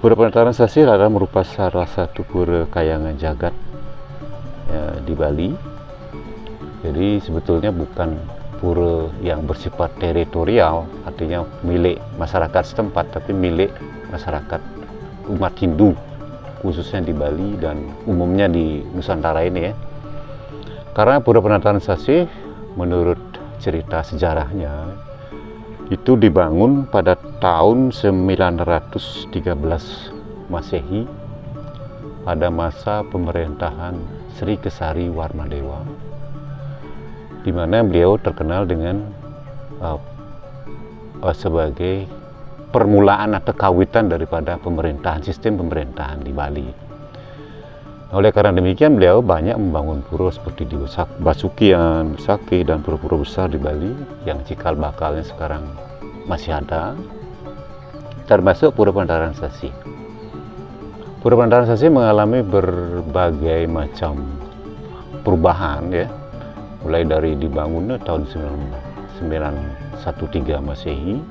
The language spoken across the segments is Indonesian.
Pura Penataran Sasih adalah merupakan salah satu pura kayangan jagat ya, di Bali. Jadi sebetulnya bukan pura yang bersifat teritorial, artinya milik masyarakat setempat, tapi milik masyarakat umat Hindu, khususnya di Bali dan umumnya di Nusantara ini ya. Karena Pura Penataran Sasih menurut cerita sejarahnya itu dibangun pada tahun 913 Masehi pada masa pemerintahan Sri Kesari Warmadewa, di mana beliau terkenal dengan sebagai permulaan atau kawitan daripada sistem pemerintahan di Bali. Oleh karena demikian beliau banyak membangun pura seperti di Basukian, Besaki, dan pura-pura besar di Bali yang cikal bakalnya sekarang masih ada, termasuk Pura Penataran Sasih. Pura Penataran Sasih mengalami berbagai macam perubahan ya, mulai dari dibangunnya tahun 913 Masehi,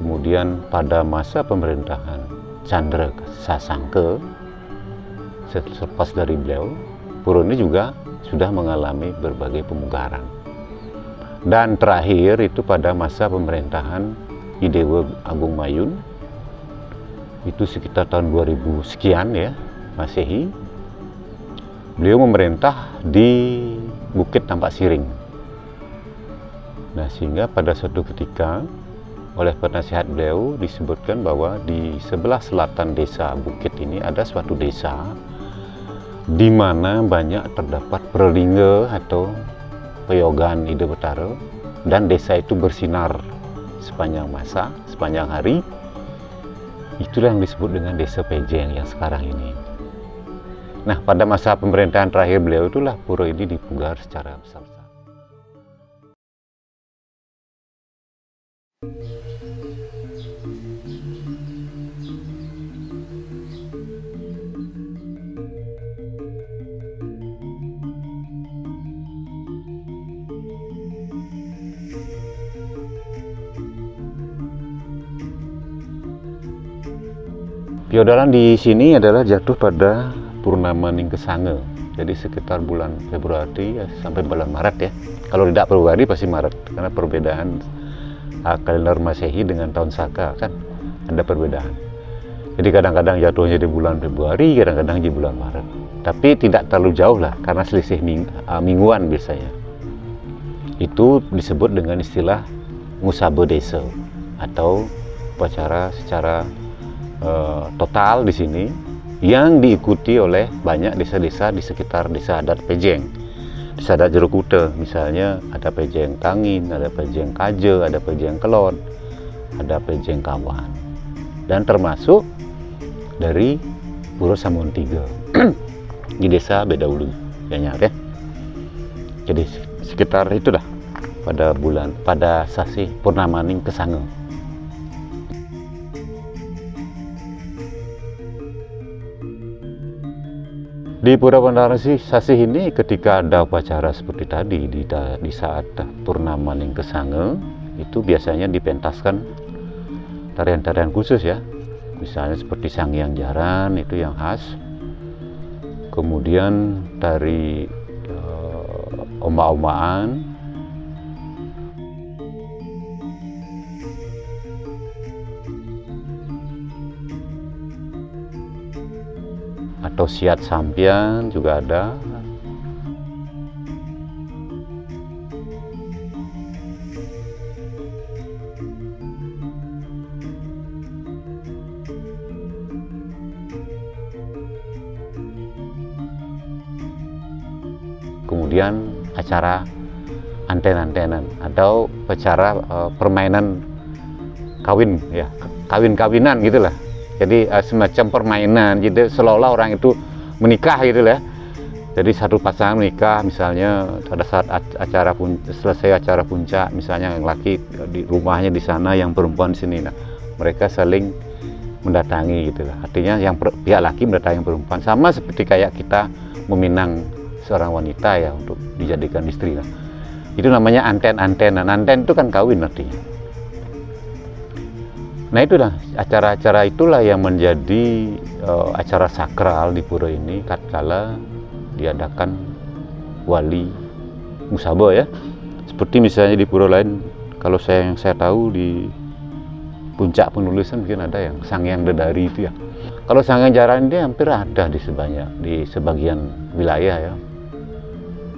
kemudian pada masa pemerintahan Chandra Sasangka. Selepas dari beliau, pura ini juga sudah mengalami berbagai pemugaran. Dan terakhir itu pada masa pemerintahan Idewa Agung Mayun, itu sekitar tahun 2000 sekian ya, Masehi. Beliau memerintah di Bukit Tampak Siring. Nah, sehingga pada suatu ketika oleh penasihat beliau disebutkan bahwa di sebelah selatan desa Bukit ini ada suatu desa di mana banyak terdapat perlingga atau peyogan Ida Betara, dan desa itu bersinar sepanjang masa, sepanjang hari. Itulah yang disebut dengan Desa Pejeng yang sekarang ini. Nah, pada masa pemerintahan terakhir beliau itulah pura ini dipugar secara besar-besaran. Piodaran di sini adalah jatuh pada Purnama Ningkesange. Jadi sekitar bulan Februari sampai bulan Maret ya. Kalau tidak Februari pasti Maret, karena perbedaan kalender Masehi dengan tahun Saka kan ada perbedaan. Jadi kadang-kadang jatuhnya di bulan Februari, kadang-kadang di bulan Maret. Tapi tidak terlalu jauh lah, karena selisih mingguan biasanya. Itu disebut dengan istilah Ngusabe Desa, atau upacara secara total di sini yang diikuti oleh banyak desa-desa di sekitar desa adat Pejeng, desa adat Jeruk Kute. Misalnya ada Pejeng Tangin, ada Pejeng Kaje, ada Pejeng Kelon, ada Pejeng Kawan, dan termasuk dari Pura Samun Tiga di desa Bedaulu ya. Jadi sekitar itu dah pada Sasih Purnama Ningkesange. Di Pura Penataran Sasih ini ketika ada upacara seperti tadi di saat Purnama Ningkesange, itu biasanya dipentaskan tarian-tarian khusus ya. Misalnya seperti Sangyang Jaran, itu yang khas. Kemudian tari Oma-omaan, atau Siat Sampian juga ada. Kemudian acara anten-antenan atau acara permainan kawin ya, kawin-kawinan gitulah. Jadi semacam permainan, jadi seolah-olah orang itu menikah gitu lah. Jadi satu pasangan menikah, misalnya pada saat selesai acara puncak, misalnya yang laki di rumahnya di sana, yang perempuan di sini. Nah, mereka saling mendatangi gitu lah. Artinya yang pihak laki mendatangi perempuan, sama seperti kayak kita meminang seorang wanita ya untuk dijadikan istri. Nah, itu namanya anten-antenan. Anten itu kan kawin artinya. Nah itulah acara-acara itulah yang menjadi acara sakral di pura ini tatkala diadakan wali musaba ya. Seperti misalnya di pura lain, kalau yang saya tahu di puncak penulisan mungkin ada yang Sangyang Dedari itu ya. Kalau Sangyang Jaran ini hampir ada di sebagian wilayah ya.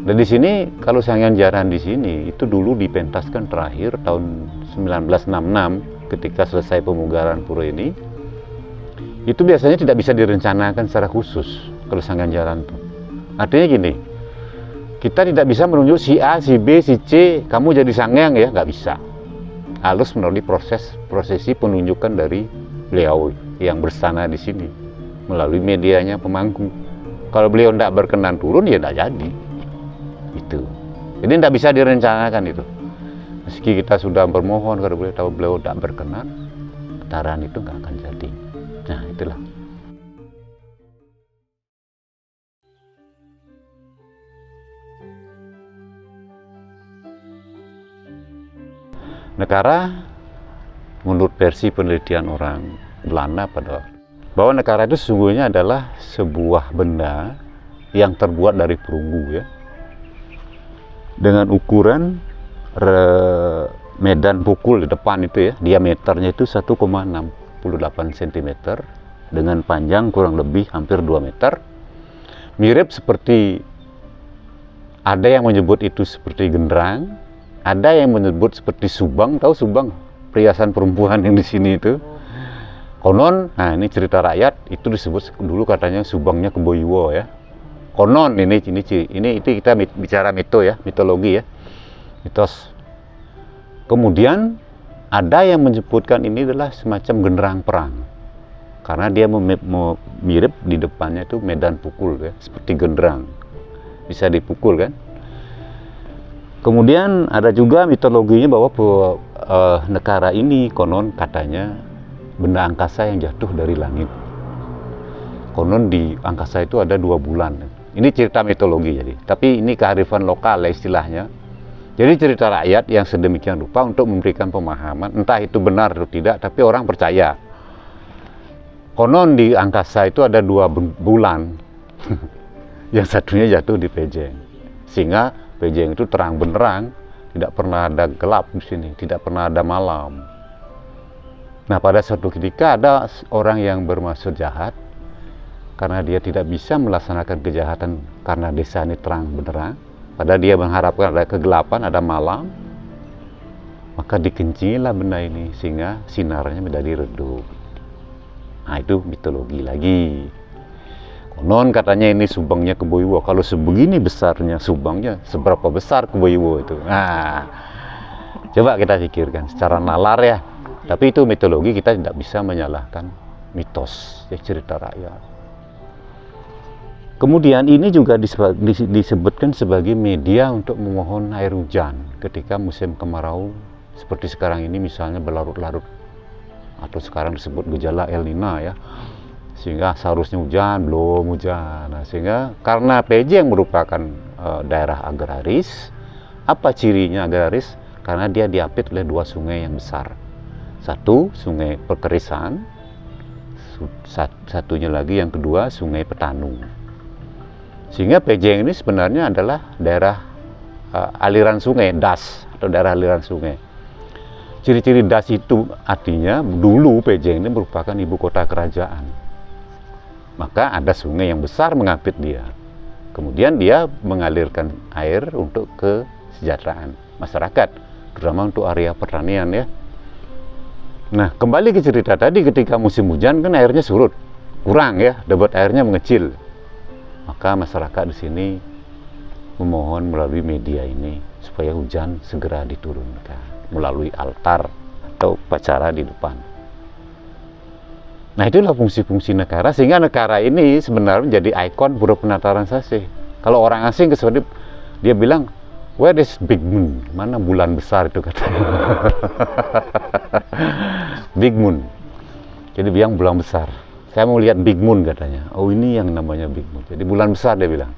Dan di sini kalau Sangyang Jaran di sini itu dulu dipentaskan terakhir tahun 1966 ketika selesai pemugaran pura ini. Itu biasanya tidak bisa direncanakan secara khusus kalau Sangyang Jaran itu. Artinya gini, kita tidak bisa menunjuk si A, si B, si C, kamu jadi Sangyang ya, nggak bisa. Harus melalui prosesi penunjukan dari beliau yang bersana di sini melalui medianya pemangku. Kalau beliau tidak berkenan turun ya tidak jadi. Itu. Jadi tidak bisa direncanakan itu. Meski kita sudah bermohon kalau beliau tidak berkenan, putaran itu nggak akan jadi. Nah itulah. Nekara, menurut versi penelitian orang Belanda bahwa nekara itu sesungguhnya adalah sebuah benda yang terbuat dari perunggu ya, dengan ukuran medan pukul di depan itu ya, diameternya itu 1,68 cm dengan panjang kurang lebih hampir 2 meter. Mirip seperti, ada yang menyebut itu seperti genderang, ada yang menyebut seperti subang. Tahu subang? Perhiasan perempuan yang di sini itu. Konon, nah ini cerita rakyat, itu disebut dulu katanya subangnya Keboiwo ya. Konon ini kita bicara mito ya, mitologi ya. Mitos. Kemudian ada yang menyebutkan ini adalah semacam genderang perang. Karena dia mirip di depannya itu medan pukul ya, seperti genderang. Bisa dipukul kan? Kemudian ada juga mitologinya bahwa nekara ini konon katanya benda angkasa yang jatuh dari langit. Konon di angkasa itu ada 2 bulan. Ini cerita mitologi jadi. Tapi ini kearifan lokal istilahnya. Jadi cerita rakyat yang sedemikian rupa untuk memberikan pemahaman, entah itu benar atau tidak, tapi orang percaya. Konon di angkasa itu ada 2 bulan. Yang satunya jatuh di Pejeng. Sehingga Pejeng itu terang benderang, tidak pernah ada gelap di sini, tidak pernah ada malam. Nah, pada suatu ketika ada orang yang bermaksud jahat, karena dia tidak bisa melaksanakan kejahatan karena desa ini terang benderang, padahal dia mengharapkan ada kegelapan, ada malam, maka dikencinglah benda ini sehingga sinarnya menjadi redup. Nah, itu mitologi lagi. Konon katanya ini subangnya Keboiwo. Kalau sebegini besarnya subangnya, seberapa besar Keboiwo itu? Nah, coba kita pikirkan secara nalar ya. Tapi itu mitologi, kita tidak bisa menyalahkan mitos, ya, cerita rakyat. Kemudian ini juga disebutkan sebagai media untuk memohon air hujan ketika musim kemarau seperti sekarang ini, misalnya berlarut-larut, atau sekarang disebut gejala El Nino ya. Sehingga seharusnya hujan, belum hujan. Nah, sehingga karena Pejeng merupakan daerah agraris, apa cirinya agraris? Karena dia diapit oleh 2 sungai yang besar. Satu, sungai Perkerisan, satunya lagi yang kedua, sungai Petanung. Sehingga Pejeng ini sebenarnya adalah daerah aliran sungai, das, atau daerah aliran sungai. Ciri-ciri das itu artinya dulu Pejeng ini merupakan ibu kota kerajaan. Maka ada sungai yang besar mengapit dia. Kemudian dia mengalirkan air untuk kesejahteraan masyarakat, terutama untuk area pertanian ya. Nah, kembali ke cerita tadi, ketika musim hujan kan airnya surut, kurang ya, debit airnya mengecil. Maka masyarakat di sini memohon melalui media ini supaya hujan segera diturunkan melalui altar atau upacara di depan. Nah, itulah fungsi-fungsi nekara, sehingga nekara ini sebenarnya menjadi ikon Pura Penataran Sasih. Kalau orang asing ke sana, dia bilang, where is big moon? Mana bulan besar itu katanya. Big moon. Jadi bilang bulan besar. Saya mau lihat big moon katanya. Oh, ini yang namanya big moon. Jadi bulan besar dia bilang.